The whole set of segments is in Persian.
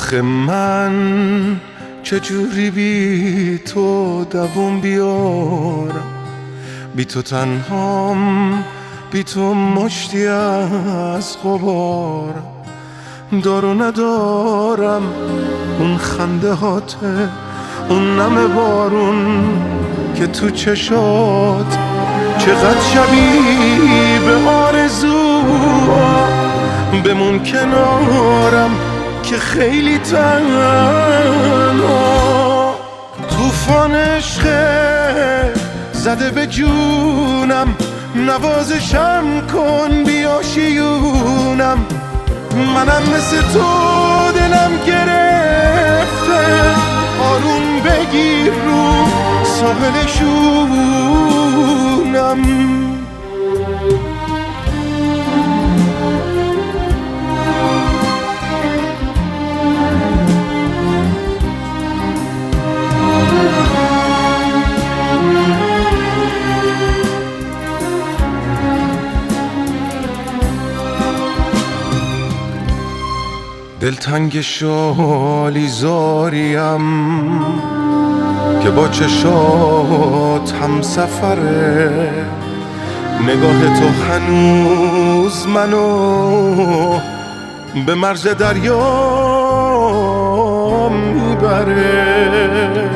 آخه من چجوری بی تو دووم بیارم، بی تو تنهام، بی تو مشتی از غبارم. دارو ندارم اون خنده هاته، اون نم بارون که تو چشات، چقدر شبیه به آرزوها. بمون کنارم که خیلی تنها. طوفان عشق زده به جونم، نوازشم کن بیا شیونم. منم مثل تو دلم گرفته، آروم بگیر رو ساحل شونم. دلتنگ شالی زاریم که با چشات هم سفره. نگاه تو هنوز منو به مرز دریا میبره.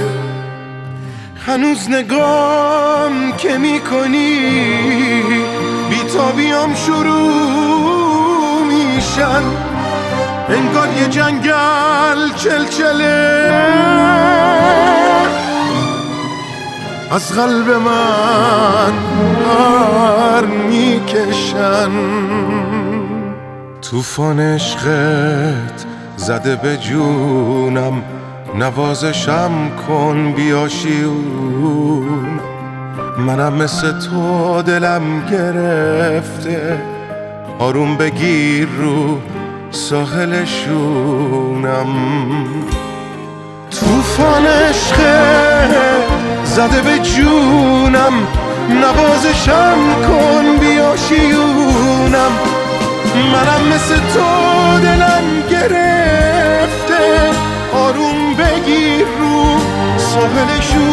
هنوز نگام که میکنی بیتابیام شروع میشن، انگار یه جنگل چلچله از قلب من پر میکشن. طوفان عشقت زده به جونم، نوازشم کن بیا شیون. منم مثل تو دلم گرفته، آروم بگیر رو ساحل شونم. طوفان عشق زده به جونم، نوازشم کن بیا شیونم. منم مثل تو دلم گرفته، آروم بگیر رو ساحل شونم.